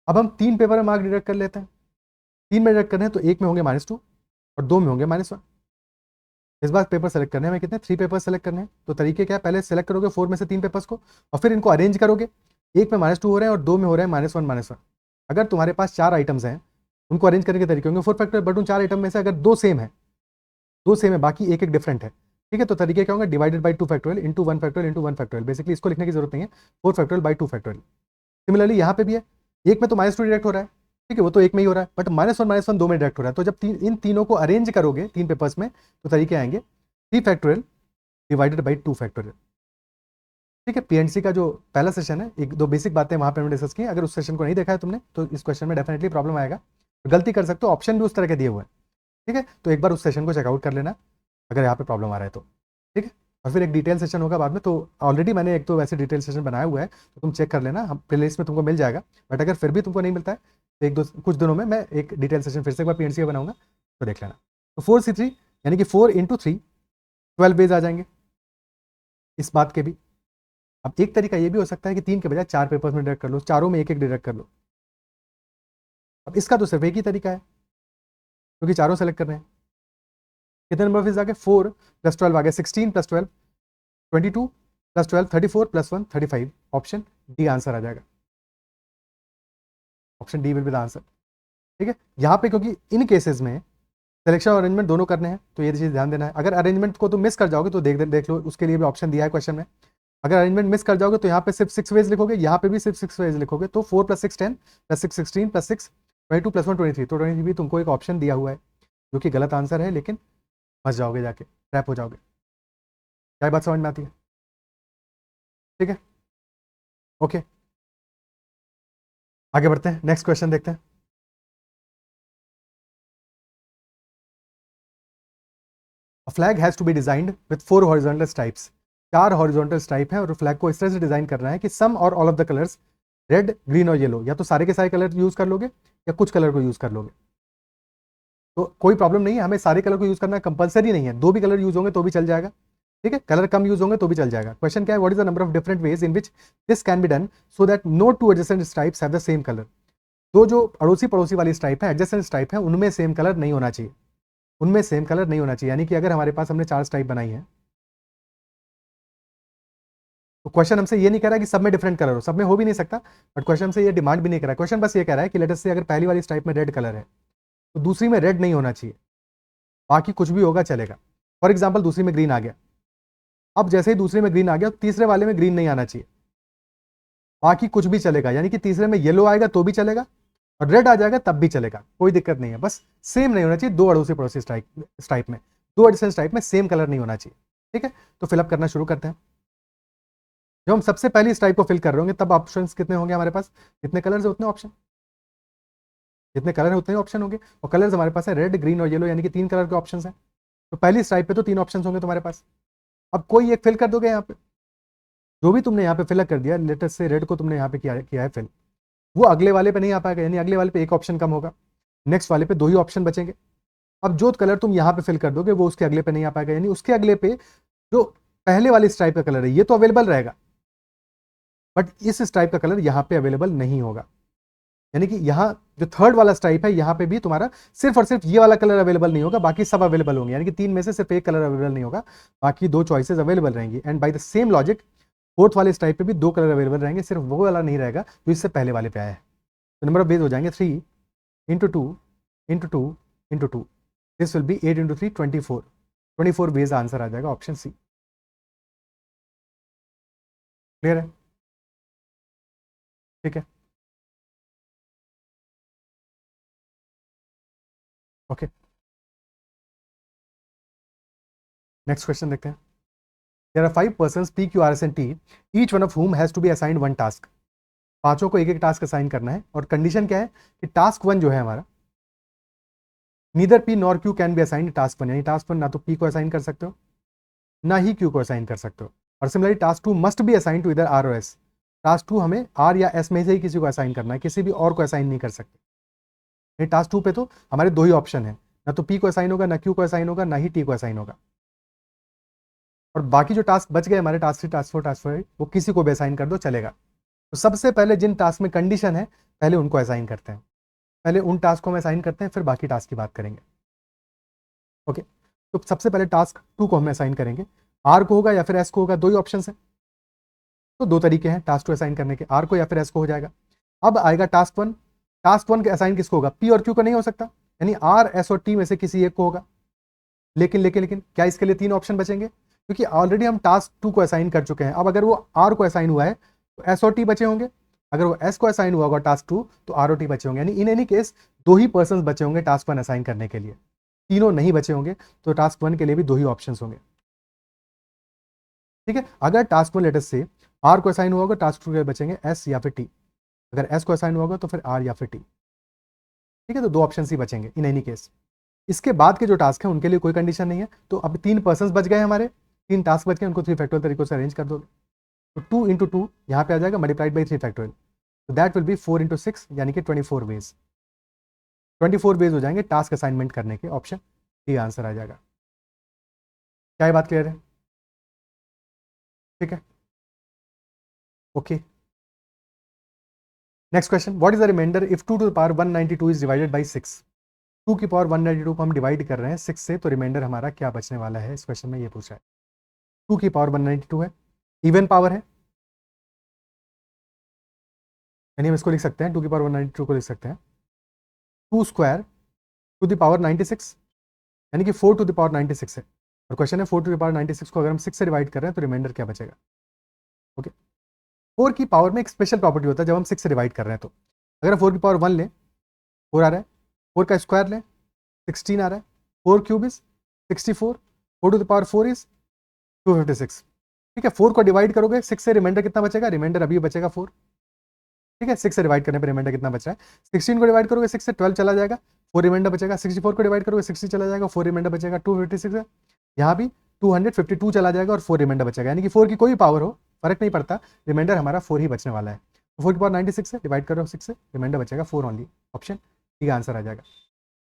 अब हम 3 पेपर में मार्क डिडक्ट कर लेते हैं। 3 में डिडक्ट करने हैं तो एक में होंगे -2 और 2 में होंगे -1। इस बार पेपर सेलेक्ट करने हैं, कितने 3 पेपर सेलेक्ट करने हैं। तो तरीके क्या है, पहले सेलेक्ट करोगे 4 में से 3 पेपर्स को, और फिर इनको अरेंज करोगे, एक में -2 हो रहे हैं और 2 में हो रहे हैं -1। अगर तुम्हारे पास 4 आइटम्स हैं, उनको अरेंज करने के तरीके होंगे 4 फैक्टोरियल, बट उन 4 आइटम में से अगर 2 सेम है, बाकी एक एक डिफरेंट है, ठीक है। तो तरीके क्या होंगे, divided by 2 factorial into 1 factorial into 1 factorial. Basically इसको लिखने की जरूरत नहीं है, 4 फैक्टोरियल बाई 2 फैक्टोरियल। सिमिलरली यहाँ पे भी है, एक में तो -2 डायरेक्ट हो रहा है, ठीक है, वो तो एक में ही हो रहा है, बट -1 2 में डायरेक्ट हो रहा है। तो जब इन तीनों को अरेंज करोगे 3 पेपर्स में, तो तरीके आएंगे 3 फैक्टोरियल डिवाइडेड बाई 2 फैक्टोरियल, ठीक है। पीएनसी का जो पहला सेशन है, एक दो बेसिक बातें वहाँ पे हमने डिस्कस की, अगर उस सेशन को नहीं देखा है तुमने तो इस क्वेश्चन में डेफिनेटली प्रॉब्लम आएगा, तो गलती कर सकते हो, ऑप्शन भी उस तरह के दिए हुए हैं, ठीक है, तो एक बार उस सेशन को चेकआउट कर लेना अगर यहाँ पे प्रॉब्लम आ रहा है तो, ठीक है। और फिर एक डिटेल सेशन होगा बाद में, तो ऑलरेडी मैंने एक तो वैसे डिटेल सेशन बनाया हुआ है, तो तुम चेक कर लेना, हम प्लेलिस्ट में तुमको मिल जाएगा। बट अगर फिर भी तुमको नहीं मिलता है तो एक दो कुछ दिनों में मैं एक डिटेल सेशन फिर से एक बार PNC का बनाऊंगा, तो देख लेना। तो 4C3 यानी कि 4 × 3 12 वेज आ जाएंगे इस बात के भी। अब एक तरीका ये भी हो सकता है कि 3 के बजाय 4 पेपर्स में डिडक्ट कर लो, चारों में एक एक डिडक्ट कर लो। अब इसका तो सिर्फ एक ही तरीका है क्योंकि चारों सेलेक्ट कर रहे हैं। कितने नंबर ऑफ आ गए, 4 + 12 आ गए, 16 + 12 22 + 12 34 + 1 35। ऑप्शन डी आंसर आ जाएगा, option D will be the answer, ठीक है। यहाँ पे क्योंकि इन केसेस में सिलेक्शन और अरेंजमेंट दोनों करने हैं, तो ये चीज़ ध्यान देना है। अगर अरेंजमेंट को तुम मिस कर जाओगे तो देख लो, उसके लिए भी ऑप्शन दिया है क्वेश्चन में। अगर अरेंजमेंट मिस कर जाओगे तो यहाँ पे सिर्फ 6 वेज लिखोगे, यहाँ पे भी सिर्फ 6 वेज लिखोगे, तो 4 + 6 10 + 6 16 + 6 22 + 1 23। तो 23 भी तुमको एक ऑप्शन दिया हुआ है जो कि गलत आंसर है, लेकिन फंस जाओगे, जाके ट्रैप हो जाओगे। क्या बात समझ में आती है? ठीक है, ओके, आगे बढ़ते हैं, नेक्स्ट क्वेश्चन देखते हैं। A flag has to be designed with 4 horizontal stripes। 4 horizontal stripe है और फ्लैग को इस तरह से डिजाइन करना है कि सम और all of the colours red green और येलो, या तो सारे के सारे कलर यूज कर लोगे या कुछ कलर को यूज कर लोगे, तो कोई प्रॉब्लम नहीं है। हमें सारे कलर को यूज करना कंपलसरी नहीं है, 2 भी कलर यूज होंगे तो भी चल जाएगा, ठीक है। कलर कम यूज होंगे तो भी चल जाएगा। क्वेश्चन क्या है, what is the number of different ways in which this can be done so that no 2 adjacent stripes have the same colour. दो जो अड़ोसी पड़ोसी वाली स्ट्राइप है, एडजेसेंट स्ट्राइप है, उनमें सेम कलर नहीं होना चाहिए, उनमें सेम कलर नहीं होना चाहिए। यानी कि अगर हमारे पास हमने 4 स्ट्राइप बनाई है तो क्वेश्चन हमसे ये नहीं कह रहा कि सब में डिफरेंट कलर हो, सब में हो भी नहीं सकता, बट क्वेश्चन हमसे ये डिमांड भी नहीं कर रहा है। क्वेश्चन बस ये कह रहा है कि लेट अस से अगर पहली वाली स्ट्राइप में रेड कलर है तो दूसरी में रेड नहीं होना चाहिए, बाकी कुछ भी होगा चलेगा। फॉर एग्जाम्पल दूसरी में ग्रीन आ गया, अब जैसे ही दूसरे में ग्रीन आ गया तो तीसरे वाले में ग्रीन नहीं आना चाहिए, बाकी कुछ भी चलेगा। यानी कि तीसरे में येलो आएगा तो भी चलेगा और रेड आ जाएगा तब भी चलेगा, कोई दिक्कत नहीं है। बस सेम नहीं होना चाहिए, 2 अड़ोसी पड़ोसी स्ट्राइप में, 2 एडिशनल स्ट्राइप में सेम कलर नहीं होना चाहिए, ठीक है। तो फिलअप करना शुरू करते हैं। जब हम सबसे पहली स्ट्राइप को फिल कर रहे होंगे तब ऑप्शंस कितने होंगे हमारे पास, जितने कलर्स है उतने ऑप्शन, जितने कलर है उतने ऑप्शन होंगे। और कलर्स हमारे पास है रेड ग्रीन और येलो, यानी कि 3 कलर के ऑप्शन हैं। तो पहली स्ट्राइप पे तो 3 ऑप्शन होंगे तुम्हारे पास। अब कोई एक फिल कर दोगे यहाँ पे, जो भी तुमने यहाँ पे फिल कर दिया, लेटेस्ट से रेड को तुमने यहाँ पे किया है फिल, वो अगले वाले पे नहीं आ पाएगा, यानी अगले वाले पे एक ऑप्शन कम होगा, नेक्स्ट वाले पे 2 ही ऑप्शन बचेंगे। अब जो कलर तुम यहाँ पे फिल कर दोगे वो उसके अगले पे नहीं आ पाएगा, यानी उसके अगले पे जो पहले वाली स्ट्राइप का कलर है ये तो अवेलेबल रहेगा, बट इस स्ट्राइप का कलर यहाँ पे अवेलेबल नहीं होगा। यानी कि यहाँ जो थर्ड वाला स्ट्राइप है यहाँ पे भी तुम्हारा सिर्फ और सिर्फ ये वाला कलर अवेलेबल नहीं होगा, बाकी सब अवेलेबल होंगे। यानी कि 3 में से सिर्फ एक कलर अवेलेबल नहीं होगा, बाकी 2 चॉइसेस अवेलेबल रहेंगी। And by the same logic fourth वाले स्ट्राइप पे भी 2 कलर अवेलेबल रहेंगे, सिर्फ वो वाला नहीं रहेगा जो इससे पहले वाले पे आया है। तो नंबर ऑफ वेज हो जाएंगे 3 × 2 × 2 × 2, दिस विल बी 8 × 3 24, 24 वेज आंसर आ जाएगा, ऑप्शन सी। क्लियर है? ठीक है, ओके, नेक्स्ट क्वेश्चन देखते हैं। There are 5 persons P, Q, R, S and T, each one of whom has to be assigned one task। पांचों को एक एक टास्क असाइन करना है और कंडीशन क्या है कि टास्क 1 जो है हमारा, neither P nor Q can be assigned task 1, यानी टास्क 1 ना तो P को असाइन कर सकते हो ना ही Q को असाइन कर सकते हो। और similarly task 2 must be assign to इधर R और S। टास्क 2 हमें R या S में से ही किसी को असाइन करना है, किसी भी और को असाइन नहीं कर सकते। टास्क 2 पे तो हमारे 2 ही ऑप्शन है, ना तो P को असाइन होगा, ना Q को असाइन होगा, ना ही T को असाइन होगा। और बाकी जो टास्क बच गए हमारे, टास्क 3, टास्क 4, टास्क 5, वो किसी को भी असाइन कर दो चलेगा। तो सबसे पहले जिन टास्क में कंडीशन है पहले उनको असाइन करते हैं, पहले उन टास्क को हम असाइन करते हैं, फिर बाकी टास्क की बात करेंगे। ओके, तो सबसे पहले टास्क 2 को हम असाइन करेंगे, आर को होगा या फिर एस को होगा, 2 ही ऑप्शन है। तो 2 तरीके हैं टास्क 2 असाइन करने के, आर को या फिर एस को हो जाएगा। अब आएगा टास्क 1, टास्क 1 के असाइन किसको होगा, पी और क्यू को नहीं हो सकता, यानी आर, एस और टी में से किसी एक को होगा। लेकिन लेकिन लेकिन क्या इसके लिए 3 ऑप्शन बचेंगे, क्योंकि ऑलरेडी हम टास्क 2 को असाइन कर चुके हैं। अब अगर वो आर को असाइन हुआ है तो एस और टी बचे होंगे, अगर वो एस को असाइन हुआ होगा टास्क 2 तो आर और टी बचे होंगे। यानी in any case 2 he person बचे होंगे टास्क 1 असाइन करने के लिए, तीनों नहीं बचे होंगे, तो टास्क 1 के लिए भी 2 ही ऑप्शन होंगे। ठीक है, अगर टास्क 1 लेटेस्ट से आर को असाइन हुआ होगा, टास्क 2 के लिए बचेंगे एस या फिर टी, अगर एस को असाइन हुआ होगा तो फिर आर या फिर टी। ठीक है, तो 2 ऑप्शन ही बचेंगे इन एनी केस। इसके बाद के जो टास्क हैं उनके लिए कोई कंडीशन नहीं है। तो अब 3 पर्सन बच गए हमारे, 3 टास्क बच गए, उनको 3 फैक्टोरियल तरीकों से अरेंज कर दोगे। तो 2 इंटू 2 यहाँ पे आ जाएगा मल्टीप्लाइड बाई 3 फैक्टोरियल, तो दैट विल बी 4 इंटू 6 यानी कि 24 वेज। 24 वेज हो जाएंगे टास्क असाइनमेंट करने के, ऑप्शन डी आंसर आ जाएगा। क्या ये बात क्लियर है? ठीक है, okay. Next question, what is the reminder if 2 to the power 192 is divided by 6। 2 की पावर 192 को हम डिवाइड कर रहे हैं 6 से, तो रिमाइंडर हमारा क्या बचने वाला है, इस क्वेश्चन में ये पूछा है। 2 की पावर 192 है, इवन पावर है, यानी हम इसको लिख सकते हैं 2 की पावर 192 को लिख सकते हैं 2 स्क्वायर टू द पावर 96, यानी कि 4 टू द पावर 96 है। और क्वेश्चन है 4 टू द पावर 96 को अगर हम 6 से डिवाइड कर रहे हैं तो रिमाइंडर क्या बचेगा। ओके, 4 की पावर में एक स्पेशल प्रॉपर्टी होता है जब हम 6 से डिवाइड कर रहे हैं, तो अगर हम 4 की पावर 1 लें 4 आ रहा है, 4 का स्क्वायर लें 16 आ रहा है, 4 cube is 64, 4 to the power 4 is 256। ठीक है, 4 को डिवाइड करोगे 6 से, रिमाइंडर कितना बचेगा, रिमाइंडर अभी बचेगा 4। ठीक है, 6 से डिवाइड करने पर रिमाइंडर कितना बच रहा है, 16 को डिवाइड करोगे 6 से 12 चला जाएगा, 4 रिमाइंडर बचेगा, 64 को डिवाइड करोगे 60 चला जाएगा, 4 रिमाइंडर बचेगा 256 है, यहाँ भी 252 चला जाएगा और 4 रिमाइंडर बचेगा, यानी कि 4 की कोई पावर हो फर्क नहीं पड़ता, रिमाइंडर हमारा 4 ही बचने वाला है। तो 4 की पावर 96 से डिवाइड करो 6 से, रिमाइंडर बचेगा 4 ओनली, ऑप्शन डी का आंसर आ जाएगा।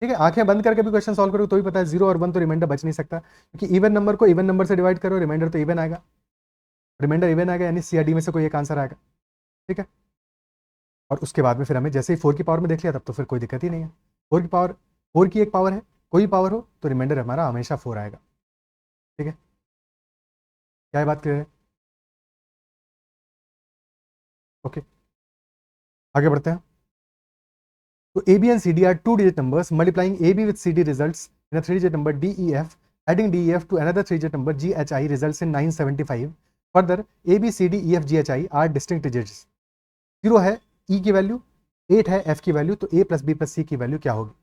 ठीक है, आंखें बंद करके भी क्वेश्चन सॉल्व करो तो भी पता है 0 और 1 तो रिमाइंडर बच नहीं सकता, क्योंकि इवन नंबर को इवन नंबर से डिवाइड करो, रिमाइंडर तो इवन आएगा, रिमाइंडर इवन आएगा, यानी सी आर डी में से कोई एक आंसर आएगा। ठीक है, और उसके बाद में फिर हमें जैसे ही 4 की पावर में देख लिया तब तो फिर कोई दिक्कत ही नहीं है, 4 की पावर 4 की एक पावर है, कोई पावर हो तो रिमाइंडर हमारा हमेशा 4 आएगा। ठीक है, क्या ये बात क्लियर है? ओके, आगे बढ़ते हैं। तो A B and C D are 2 digit numbers, multiplying a b with c d results in a 3 digit number d e f, adding d e f to another 3 digit number g h i results in 975। further a b c d e f g h i are distinct digits। 0 है e की वैल्यू, 8 है f की वैल्यू, तो a plus b plus c की वैल्यू क्या होगी।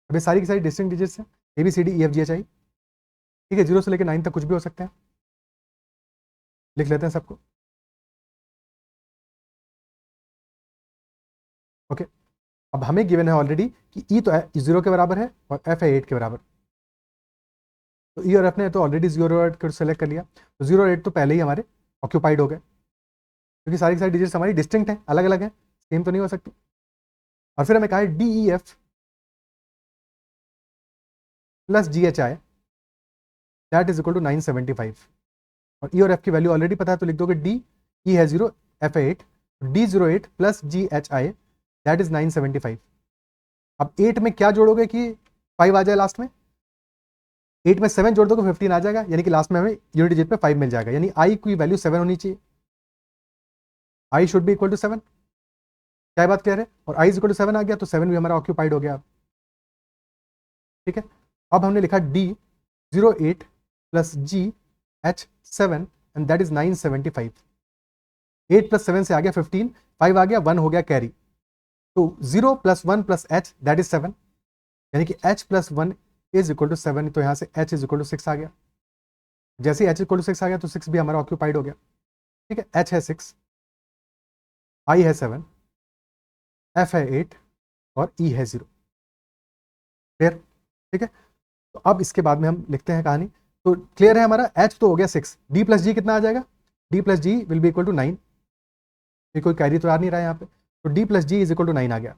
अब ये सारी की सारी डिस्टिंक्ट डिजिट्स हैं, A B C D E F G H I. ठीक है, 0 से लेकर 9 तक कुछ भी हो सकते हैं, लिख लेते हैं सबको। ओके, अब हमें गिवन है ऑलरेडी कि ई तो 0 के बराबर है और एफ है 8 के बराबर, तो ई और एफ ने तो ऑलरेडी 0 और 8 को सेलेक्ट कर लिया, तो 0 और 8 तो पहले ही हमारे ऑक्यूपाइड हो गए, क्योंकि सारी की सारी डिजिट्स हमारी डिस्टिंक्ट हैं, अलग अलग हैं, सेम तो नहीं हो सकती। और फिर हमें कहा है D E F plus G H I that is equal to 975, और ई और एफ की वैल्यू ऑलरेडी पता है, तो लिख दोगे डी, ई है 0, एफ है 8, D 08 plus G H I that is 975। अब 8 में क्या जोड़ोगे कि 5 आ जाए लास्ट में, 8 में 7 जोड़ दोगे 15 आ जाएगा, यानी कि लास्ट में हमें यूनिट डिजिट पे 5 मिल जाएगा, यानी आई की वैल्यू 7 होनी चाहिए, I should be equal to 7। क्या बात क्लियर है? और आई इज इक्वल टू 7 आ गया तो 7 भी हमारा ऑक्यूपाइड हो गया। ठीक है, अब हमने लिखा D 08 plus G H 7 and that is 975। 8 plus 7 से आ गया 15, 5 आ गया, 1 हो गया कैरी, तो 0 plus 1 plus H that is 7, यानी कि H plus 1 is equal to 7, तो यहाँ से एच इज इक्वल टू 6 आ गया। जैसे ही एच इक्वल टू 6 आ गया तो 6 भी हमारा ऑक्यूपाइड हो गया। ठीक है, एच है 6, आई है 7, एफ है 8 और ई है 0। क्लियर? ठीक है, तो अब इसके बाद में हम लिखते हैं कहानी। तो क्लियर है हमारा, एच तो हो गया 6, डी प्लस जी कितना आ जाएगा, D plus G will be equal to 9, ये कोई कैरी तो आ नहीं रहा है यहाँ पे, तो D plus G is equal to 9 आ गया।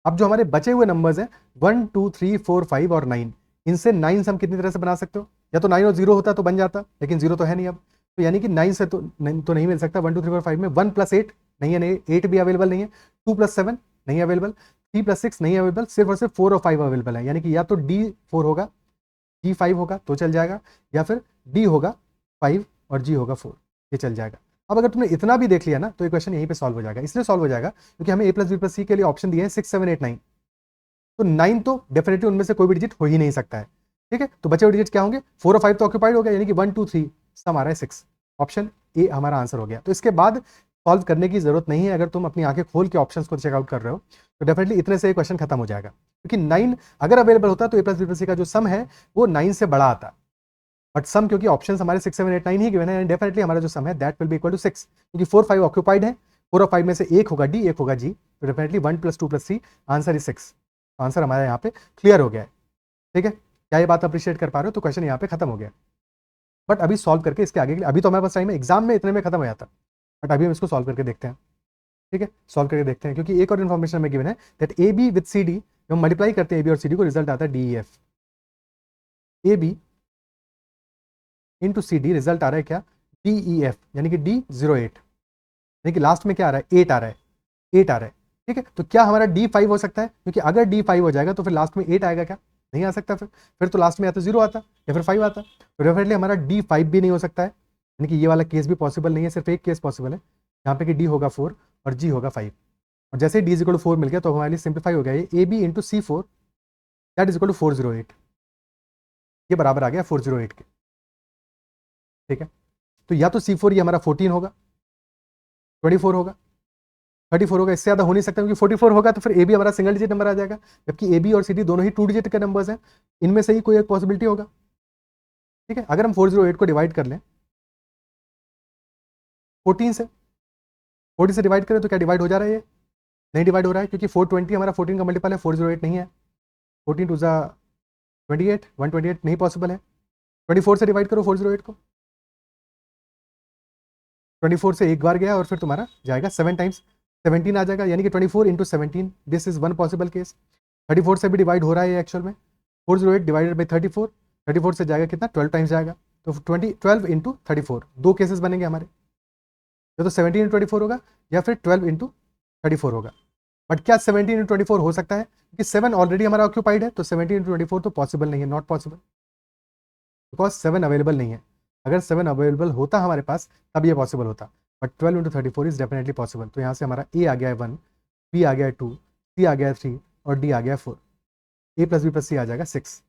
अब जो हमारे बचे हुए नंबर्स हैं 1 2 3 4 5 और 9, इनसे 9 हम कितनी तरह से बना सकते हो, या तो 9 और 0 होता तो बन जाता, लेकिन 0 तो है नहीं अब, तो यानी कि 9 से तो नहीं मिल सकता। 1 2 3 4 5 में 1 प्लस 8 नहीं है, नहीं 8 भी अवेलेबल नहीं है, 2 प्लस 7 नहीं अवेलेबल, 3 प्लस 6 नहीं अवेलेबल, सिर्फ और सिर्फ 4 और 5 अवेलेबल है, यानी कि या तो डी 4 होगा, जी 5 होगा तो चल जाएगा, या फिर डी होगा 5 और जी होगा 4, ये चल जाएगा। अब अगर तुमने इतना भी देख लिया ना तो ये क्वेश्चन यहीं पे सॉल्व हो जाएगा, इसलिए सॉल्व हो जाएगा क्योंकि हमें ए प्लस बी प्लस सी के लिए ऑप्शन दिए हैं 6 7 8 9, तो 9 तो डेफिनेटली उनमें से कोई भी डिजिट हो ही नहीं सकता है। ठीक है, तो बचे हुए डिजिट क्या होंगे, 4 और 5 तो ऑक्यूपाइड हो गया, यानी कि 1 2 3 सम आ रहा है 6, ऑप्शन ए हमारा आंसर हो गया। तो इसके बाद सॉल्व करने की जरूरत नहीं है, अगर तुम अपनी आंखें खोल के ऑप्शंस को चेकआउट कर रहे हो तो डेफिनेटली इतने से क्वेश्चन खत्म हो जाएगा, क्योंकि 9 अगर अवेलेबल होता तो ए प्लस बी प्लस सी का जो सम है वो 9 से बड़ा आता, बट सम क्योंकि ऑप्शन हमारे 6 7 8 9 ही गिवन है, डेफिनेटली हमारा जो सम है that will be equal to 6, क्योंकि 4 5 ऑक्यूपाइड है, 4 और 5 में से एक होगा डी, एक होगा जी, तो definitely 1 plus 2 plus 3 answer is 6। तो आंसर हमारा यहाँ पे क्लियर हो गया है। ठीक है, क्या ये बात अप्रिशिएट कर पा रहे हो? तो क्वेश्चन यहाँ पे खत्म हो गया। बट अभी सॉल्व करके इसके आगे के लिए, अभी तो हमारे पास टाइम है, एग्जाम में इतने में खत्म हो जाता, बट अभी हम इसको सॉल्व करके देखते हैं। ठीक है, सॉल्व करके देखते हैं, क्योंकि एक और इन्फॉर्मेशन हमें गिवन है that A B with C D, जब हम मल्टीप्लाई करते हैं ए बी और सी डी को, रिजल्ट आता है D E F. A B into C D, result आ रहा है क्या? डी ई एफ, यानी कि डी 08, यानी कि लास्ट में क्या आ रहा है? 8 आ रहा है, 8 आ रहा है। ठीक है, तो क्या हमारा डी 5 हो सकता है? क्योंकि अगर डी 5 हो जाएगा तो फिर लास्ट में 8 आएगा क्या? नहीं आ सकता। फिर तो लास्ट में या तो 0 आता या फिर 5 आता। तो डेफिनेटली हमारा डी 5 भी नहीं हो सकता है, यानी कि ये वाला केस भी पॉसिबल नहीं है। सिर्फ एक केस पॉसिबल है, यहाँ पे कि डी होगा 4 और जी होगा 5। और जैसे ही डी इक्वल टू 4 मिल गया तो हमारे लिए सिंप्लीफाई हो गया ये A B into C 4, that is equal to 408। ये बराबर आ गया 408 के। ठीक है, तो या तो C4 ये हमारा 14 होगा, 24 होगा, 34 होगा, इससे ज़्यादा हो नहीं सकता, क्योंकि 44 होगा तो फिर ए बी हमारा सिंगल डिजिट नंबर आ जाएगा, जबकि ए बी और सी डी दोनों ही 2 डिजिट के नंबर्स हैं। इनमें से ही कोई एक पॉसिबिलिटी होगा। ठीक है, अगर हम 408 को डिवाइड कर लें 14 से, 40 से डिवाइड करें तो क्या डिवाइड हो जा रहा है? ये नहीं डिवाइड हो रहा है, क्योंकि 420 हमारा 14 का मल्टीपल है, 408 नहीं है। 14 टू ज़ा 28, 128 नहीं पॉसिबल है। 24 से डिवाइड करो 408 को, 24 से एक बार गया और फिर तुम्हारा जाएगा 7 टाइम्स 17 आ जाएगा, यानी कि 24 into 17, this is one possible case. 34 से भी डिवाइड हो रहा है एक्चुअल में, 408 डिवाइडेड बाई 34, 34 से जाएगा कितना? 12 टाइम्स जाएगा, तो 12 इंटू 34, दो केसेस बनेंगे हमारे, या तो 17 इंटू 24 होगा या फिर 12 इंटू 34 होगा। बट क्या 17 इंटू 24 हो सकता है? क्योंकि 7 ऑलरेडी हमारा ऑक्यूपाइड है, तो 17 इंटू 24 तो पॉसिबल नहीं है, नॉट पॉसिबल, बिकॉज 7 अवेलेबल नहीं है। अगर 7 अवेलेबल होता हमारे पास तब ये पॉसिबल होता, but 12 into 34 is definitely possible. तो यहाँ से हमारा ए आ गया है 1, बी आ गया है 2, सी आ गया है 3 और डी आ गया है 4। ए प्लस बी प्लस सी आ जाएगा 6।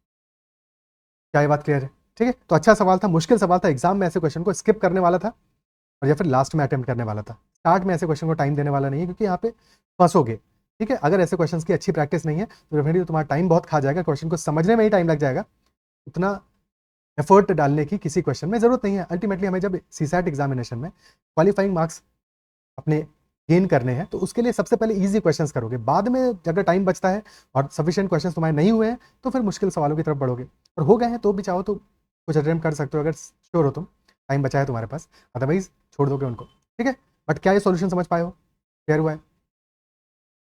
क्या ये बात क्लियर है? ठीक है, तो अच्छा सवाल था, मुश्किल सवाल था, एग्जाम में ऐसे क्वेश्चन को स्किप करने वाला था और या फिर लास्ट में अटेम्प्ट करने वाला था। स्टार्ट में ऐसे क्वेश्चन को टाइम देने वाला नहीं है, क्योंकि यहाँ पे फंसोगे। ठीक है, अगर ऐसे क्वेश्चन की अच्छी प्रैक्टिस नहीं है तो डेफिनेटली तुम्हारा टाइम बहुत खा जाएगा, क्वेश्चन को समझने में ही टाइम लग जाएगा। उतना एफर्ट डालने की किसी क्वेश्चन में जरूरत नहीं है। अल्टीमेटली हमें जब सीसैट एग्जामिनेशन में क्वालिफाइंग मार्क्स अपने गेन करने हैं तो उसके लिए सबसे पहले इजी क्वेश्चंस करोगे, बाद में अगर टाइम बचता है और सफिशिएंट क्वेश्चंस तुम्हारे नहीं हुए हैं तो फिर मुश्किल सवालों की तरफ बढ़ोगे। और हो गए हैं तो भी चाहो तो कुछ अटेम्प्ट कर सकते हो, अगर श्योर हो तुम, टाइम बचा है तुम्हारे पास, अदरवाइज छोड़ दोगे उनको। ठीक है, बट क्या ये सॉल्यूशन समझ पाए हो? क्लियर हुआ है?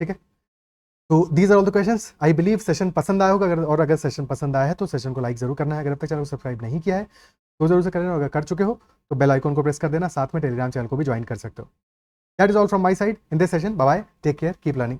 ठीक है, तो these are all the questions. I believe session पसंद आया होगा, अगर सेशन पसंद आया है तो सेशन को लाइक जरूर करना है। अगर अब तक चैनल को सब्सक्राइब नहीं किया है तो जरूर से करना, अगर कर चुके हो तो बेल आइकन को प्रेस कर देना, साथ में टेलीग्राम चैनल को भी ज्वाइन कर सकते हो। That is all from my side in this session. Bye bye, take care, keep learning.